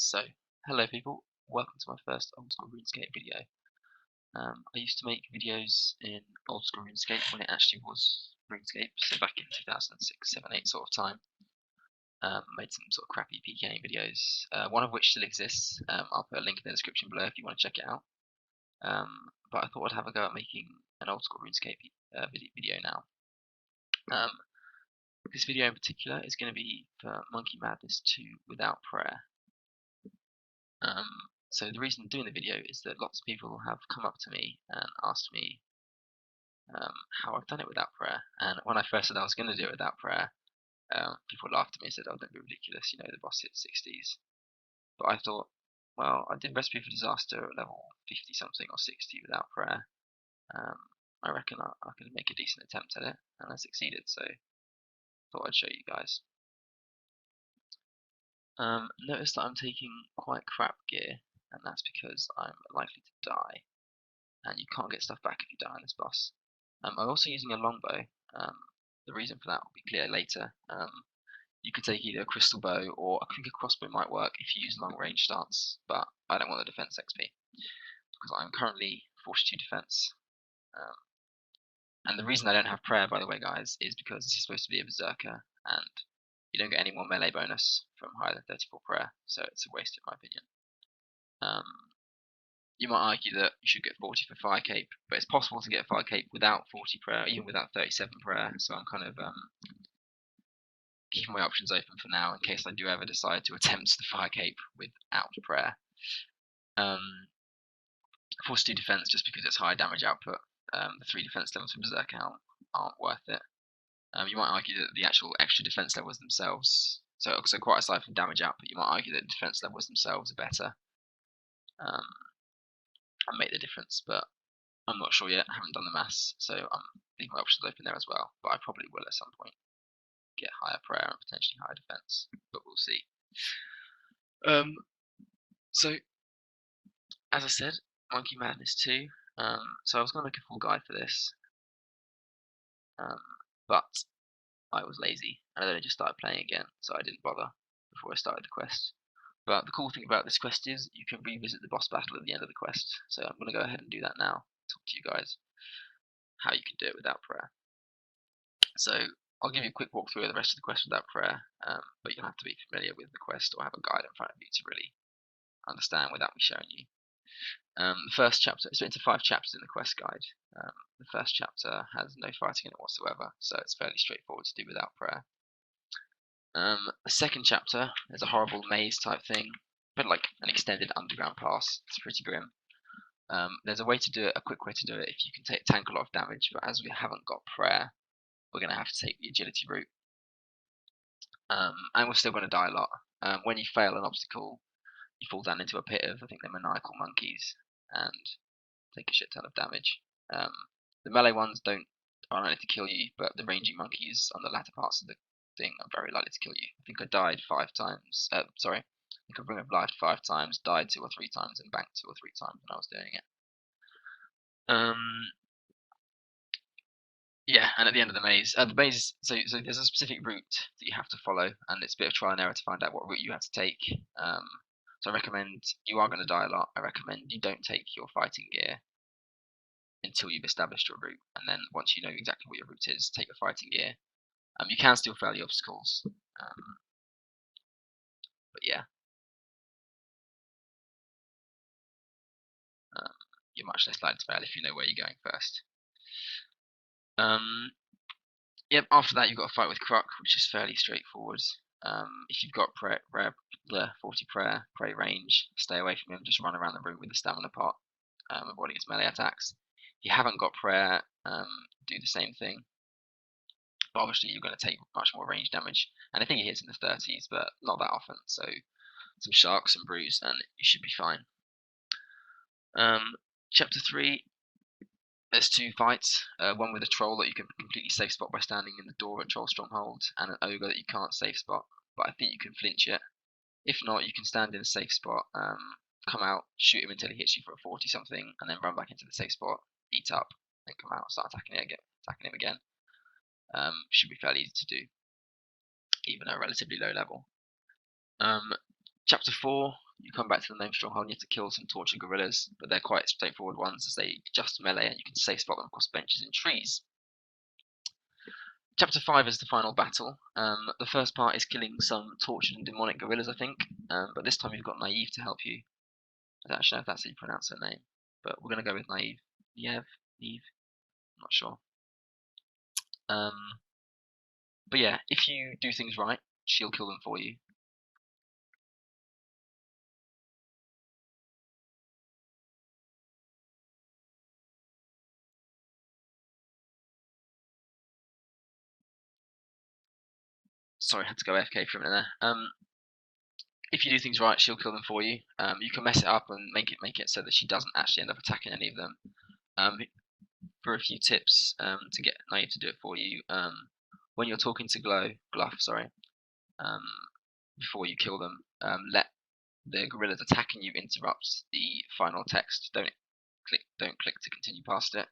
So, hello people, welcome to my first old school RuneScape video. I used to make videos in old school RuneScape when it actually was RuneScape, so back in 2006, 7, 8 sort of time. Made some sort of crappy PKing videos, one of which still exists. I'll put a link in the description below if you want to check it out. But I thought I'd have a go at making an old school RuneScape video now. This video in particular is going to be for Monkey Madness 2 without prayer. So the reason I'm doing the video is that lots of people have come up to me and asked me how I've done it without prayer. And when I first said I was going to do it without prayer, people laughed at me and said, "Oh, don't be ridiculous, you know, the boss hits 60s." But I thought, well, I did Recipe for Disaster at level 50 something or 60 without prayer. I reckon I could make a decent attempt at it, and I succeeded, so thought I'd show you guys. Notice that I'm taking quite crap gear, and that's because I'm likely to die, and you can't get stuff back if you die on this boss. I'm also using a longbow. The reason for that will be clear later. You could take either a crystal bow, or I think a crossbow might work if you use long range stance, but I don't want the defense XP because I'm currently 42 defense. And the reason I don't have prayer, by the way, guys, is because this is supposed to be a berserker, and you don't get any more melee bonus from higher than 34 prayer, so it's a waste in my opinion. You might argue that you should get 40 for fire cape, but it's possible to get fire cape without 40 prayer, even without 37 prayer, so I'm kind of keeping my options open for now in case I do ever decide to attempt the fire cape without prayer. 42 defense just because it's high damage output. The 3 defense levels for berserker aren't worth it. You might argue that the actual extra defense levels themselves, so quite aside from damage output, you might argue that the defense levels themselves are better and make the difference, but I'm not sure yet. I haven't done the maths, so I'm leaving my options open there as well. But I probably will at some point get higher prayer and potentially higher defense, but we'll see. So as I said, Monkey Madness 2. So I was going to make a full guide for this, but I was lazy and I then just started playing again, so I didn't bother before I started the quest. But the cool thing about this quest is you can revisit the boss battle at the end of the quest, so I'm going to go ahead and do that now, talk to you guys how you can do it without prayer. So I'll give you a quick walkthrough of the rest of the quest without prayer, but you'll have to be familiar with the quest or have a guide in front of you to really understand without me showing you. The first chapter, it's split into 5 chapters in the quest guide. The first chapter has no fighting in it whatsoever, so it's fairly straightforward to do without prayer. The second chapter, there's a horrible maze type thing, but like an extended underground pass. It's pretty grim. There's a way to do it, a quick way to do it if you can tank a lot of damage, but as we haven't got prayer, we're going to have to take the agility route. And we're still going to die a lot. When you fail an obstacle, you fall down into a pit of, I think they're maniacal monkeys, and take a shit ton of damage. The melee ones are unlikely to kill you, but the ranging monkeys on the latter parts of the thing are very likely to kill you. I think I died 5 times. I think I've revived 5 times, died 2 or 3 times, and banked 2 or 3 times when I was doing it. Yeah, and at the end of the maze, so there's a specific route that you have to follow, and it's a bit of trial and error to find out what route you have to take. So I recommend, you are going to die a lot, I recommend you don't take your fighting gear until you've established your route, and then once you know exactly what your route is, take your fighting gear. You can still fail the obstacles, but yeah. You're much less likely to fail if you know where you're going first. Yep, after that you've got a fight with Croc, which is fairly straightforward. If you've got 40 prayer, pray range, stay away from him, just run around the room with the stamina pot, avoiding his melee attacks. If you haven't got prayer, do the same thing. But obviously you're going to take much more range damage, and I think it hits in the 30s, but not that often, so some sharks and brews and you should be fine. Chapter 3, there's 2 fights, one with a troll that you can completely safe spot by standing in the door at Troll Stronghold, and an ogre that you can't safe spot, but I think you can flinch it. If not, you can stand in a safe spot, come out, shoot him until he hits you for a 40 something, and then run back into the safe spot, eat up, then come out, start attacking him again. Should be fairly easy to do, even at a relatively low level. Chapter 4, you come back to the gnome stronghold and you have to kill some tortured gorillas, but they're quite straightforward ones as they just melee and you can safe spot them across benches and trees. Chapter 5 is the final battle. The first part is killing some tortured and demonic gorillas, I think, but this time you've got Naive to help you. I don't actually know if that's how you pronounce her name, but we're going to go with Naive. Neve? I'm not sure. But yeah, if you do things right, she'll kill them for you. Sorry, I had to go AFK for a minute there. If you do things right, she'll kill them for you. You can mess it up and make it so that she doesn't actually end up attacking any of them. For a few tips to get Naive to do it for you, when you're talking to Gluff, before you kill them, let the gorillas attacking you interrupt the final text. Don't click to continue past it,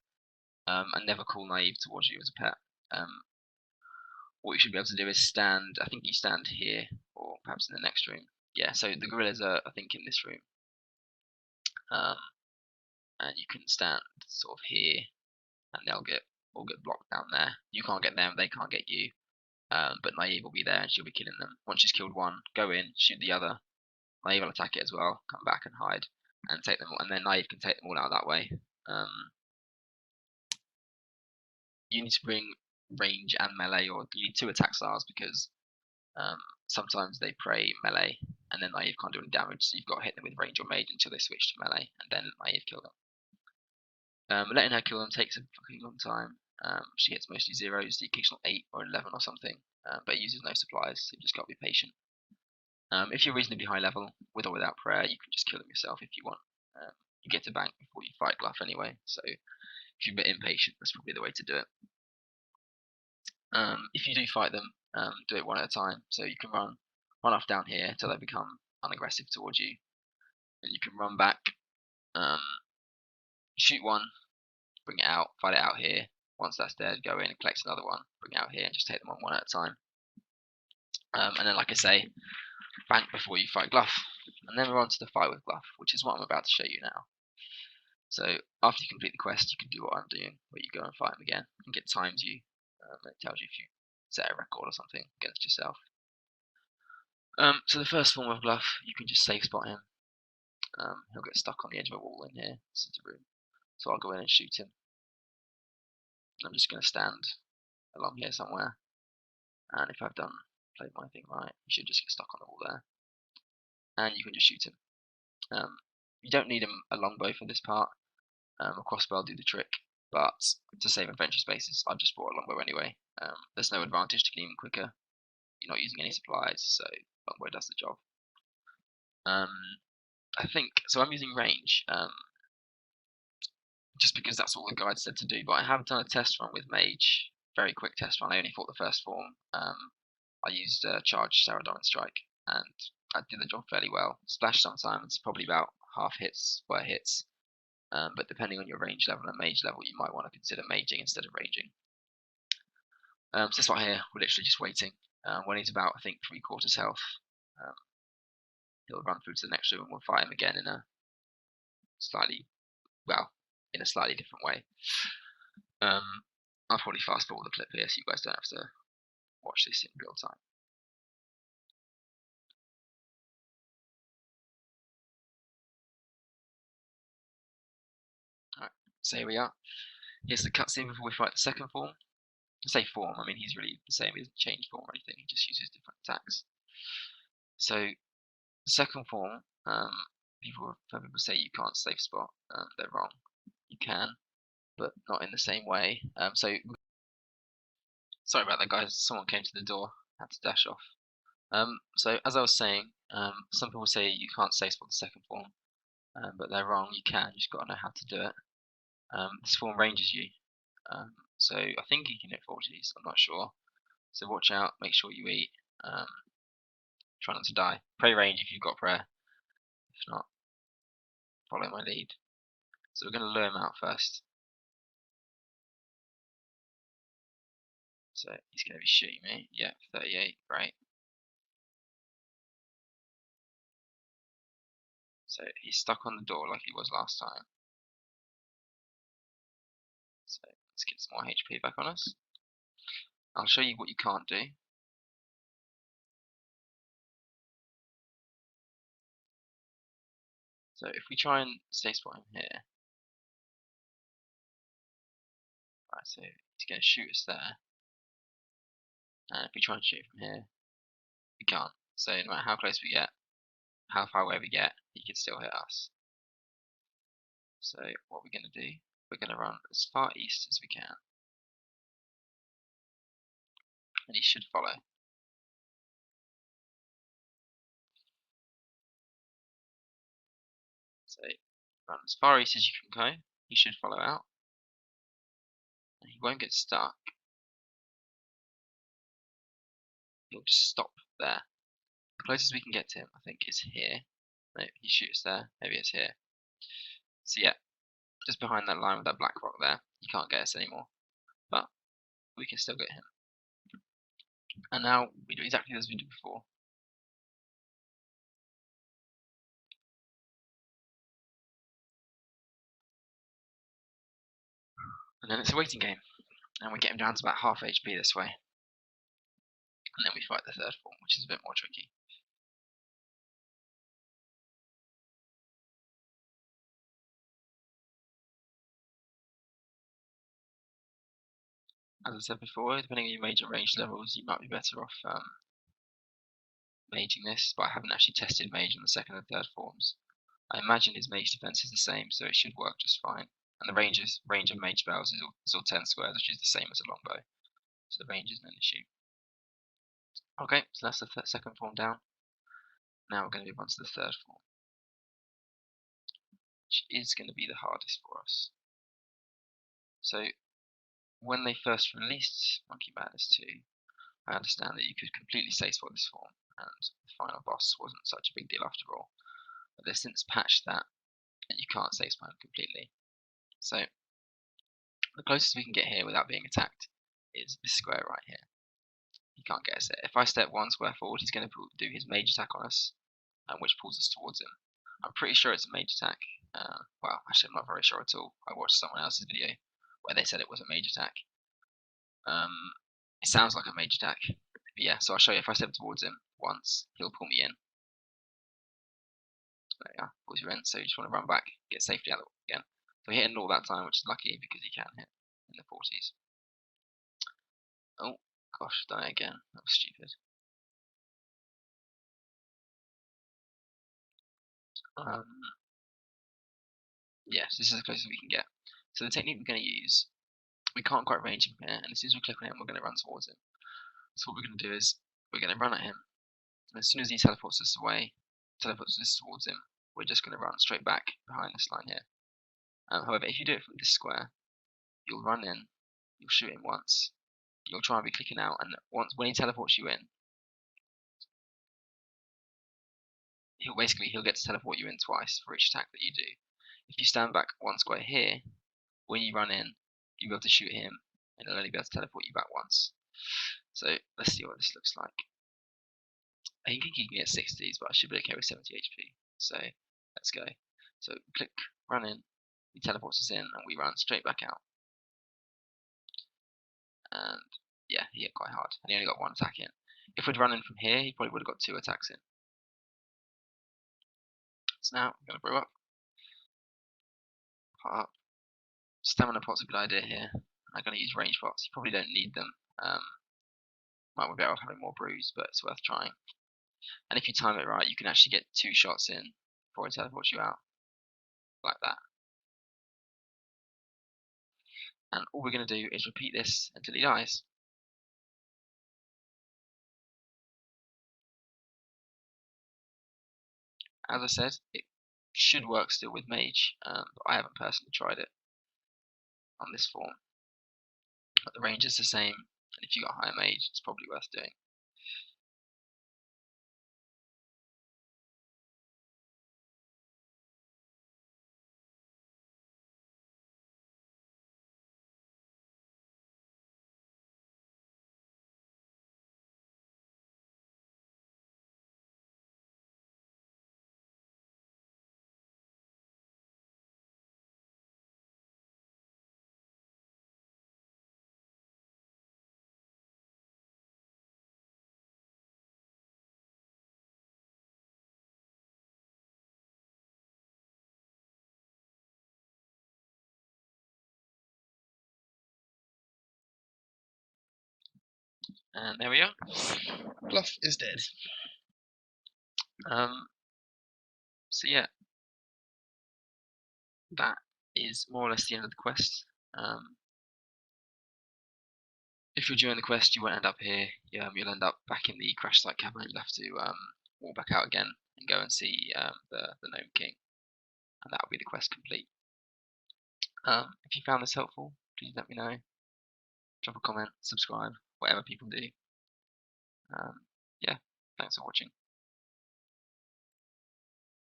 and never call Naive towards you as a pet. What you should be able to do is stand. I think you stand here, or perhaps in the next room. Yeah, so the gorillas are, I think, in this room, and you can stand sort of here, and they'll all get blocked down there. You can't get them, they can't get you. But Naive will be there, and she'll be killing them. Once she's killed one, go in, shoot the other. Naive will attack it as well, come back and hide, and take them all, and then Naive can take them all out that way. You need to bring range and melee, or you need 2 attack stars because sometimes they prey melee, and then Naive can't do any damage, so you've got to hit them with range or mage until they switch to melee, and then Naive kill them. Letting her kill them takes a fucking long time. She hits mostly zeros, the occasional 8 or 11 or something, but it uses no supplies, so you just got to be patient. If you're reasonably high level, with or without prayer, you can just kill them yourself if you want. You get to bank before you fight Gluff anyway, so if you're a bit impatient, that's probably the way to do it. If you do fight them, do it one at a time, so you can run off down here until they become unaggressive towards you, and you can run back, shoot one, bring it out, fight it out here. Once that's dead, go in and collect another one, bring it out here, and just take them on one at a time. And then, like I say, bank before you fight Gluff, and then we're on to the fight with Gluff, which is what I'm about to show you now. So after you complete the quest, you can do what I'm doing, where you go and fight him again. I think it times you. It tells you if you set a record or something against yourself. So the first form of Gluff, you can just safe spot him. He'll get stuck on the edge of a wall in here. This is the room. So I'll go in and shoot him. I'm just going to stand along here somewhere, and if I've played my thing right, he should just get stuck on the wall there. And you can just shoot him. You don't need a longbow for this part. A crossbow will do the trick, but to save inventory spaces, I've just brought a longbow anyway. There's no advantage to getting even quicker. You're not using any supplies, so longbow does the job. I think so. I'm using range, just because that's all the guide said to do. But I have done a test run with mage, very quick test run. I only fought the first form. I used charge Saradomin strike, and I did the job fairly well. Splash sometimes, probably about half hits were hits. But depending on your range level and mage level, you might want to consider maging instead of ranging. So this one here, we're literally just waiting. When he's about, I think, 3/4 health, he'll run through to the next room and we'll fight him again in a slightly different way. I'll probably fast forward the clip here so you guys don't have to watch this in real time. Alright, so here we are. Here's the cutscene before we fight the second form. I say form, I mean he's really the same, he doesn't change form or anything, he just uses different attacks. So, the second form, people say you can't safe spot, they're wrong. You can, but not in the same way. So, sorry about that guys, someone came to the door, had to dash off. So, as I was saying, some people say you can't safe spot the second form, but they're wrong, you can, you just got to know how to do it. This form ranges you. So I think you can hit 40s, I'm not sure. So watch out, make sure you eat. Try not to die. Pray range if you've got prayer. If not, follow my lead. So we're going to lure him out first. So he's going to be shooting me. Yeah, 38, great. So he's stuck on the door like he was last time. So let's get some more HP back on us. I'll show you what you can't do. So if we try and safe spot him here, right, so he's going to shoot us there. And if we try and shoot from here, we can't. So no matter how close we get, how far away we get, he can still hit us. So what we're going to do, we're going to run as far east as we can. And he should follow. So run as far east as you can go, he should follow out. And he won't get stuck. He'll just stop there. The closest we can get to him, I think, is here. No, he shoots there, maybe it's here. So yeah, just behind that line with that black rock there, he can't get us anymore. But we can still get him. And now we do exactly as we did before. And then it's a waiting game. And we get him down to about half HP this way. And then we fight the third form, which is a bit more tricky. As I said before, depending on your mage and range levels, you might be better off maging this, but I haven't actually tested mage on the second and third forms. I imagine his mage defense is the same, so it should work just fine. And the range of mage spells is all 10 squares, which is the same as a longbow. So the range isn't an issue. Okay, so that's the second form down. Now we're going to move on to the third form, which is going to be the hardest for us. So when they first released Monkey Madness 2, I understand that you could completely safe spot this form, and the final boss wasn't such a big deal after all. But they've since patched that, and you can't safe spot him completely. So the closest we can get here without being attacked is this square right here. He can't get us there. If I step 1 square forward, he's going to do his mage attack on us, which pulls us towards him. I'm pretty sure it's a mage attack. Well, actually, I'm not very sure at all. I watched someone else's video where they said it was a mage attack. It sounds like a mage attack. But yeah, so I'll show you. If I step towards him once, he'll pull me in. There you are, pulls you in. So you just want to run back, get safety out of it again. So hitting all that time, which is lucky because he can hit in the 40s. Oh gosh, die again. That was stupid. Yes, this is as close as we can get. So the technique we're going to use, we can't quite range him here, and as soon as we click on him, we're going to run towards him. So what we're going to do is we're going to run at him, and as soon as he teleports us towards him, we're just going to run straight back behind this line here. However, if you do it from this square, you'll run in, you'll shoot him once, you'll try and be clicking out, and when he teleports you in, he'll get to teleport you in twice for each attack that you do. If you stand back 1 square here, when you run in, you'll be able to shoot him, and he'll only be able to teleport you back once. So let's see what this looks like. I think he can get 60s, but I should be okay with 70 HP. So let's go. So click run in, he teleports us in, and we run straight back out. And yeah, he hit quite hard, and he only got 1 attack in. If we'd run in from here, he probably would have got 2 attacks in. So now I'm going to brew up. Pot up. Stamina pot's a good idea here. I'm going to use range pots. You probably don't need them. Might be better off having more brews, but it's worth trying. And if you time it right, you can actually get 2 shots in before it teleports you out. Like that. And all we're going to do is repeat this until he dies. As I said, it should work still with Mage, but I haven't personally tried it on this form. But the range is the same, and if you got higher Mage, it's probably worth doing. And there we are. Bluff is dead. So yeah, that is more or less the end of the quest. If you're doing the quest, you won't end up here. You'll end up back in the crash site cavern. You'll have to walk back out again and go and see the Gnome King, and that will be the quest complete. If you found this helpful, please let me know. Drop a comment, subscribe, whatever people do. Yeah, thanks for watching.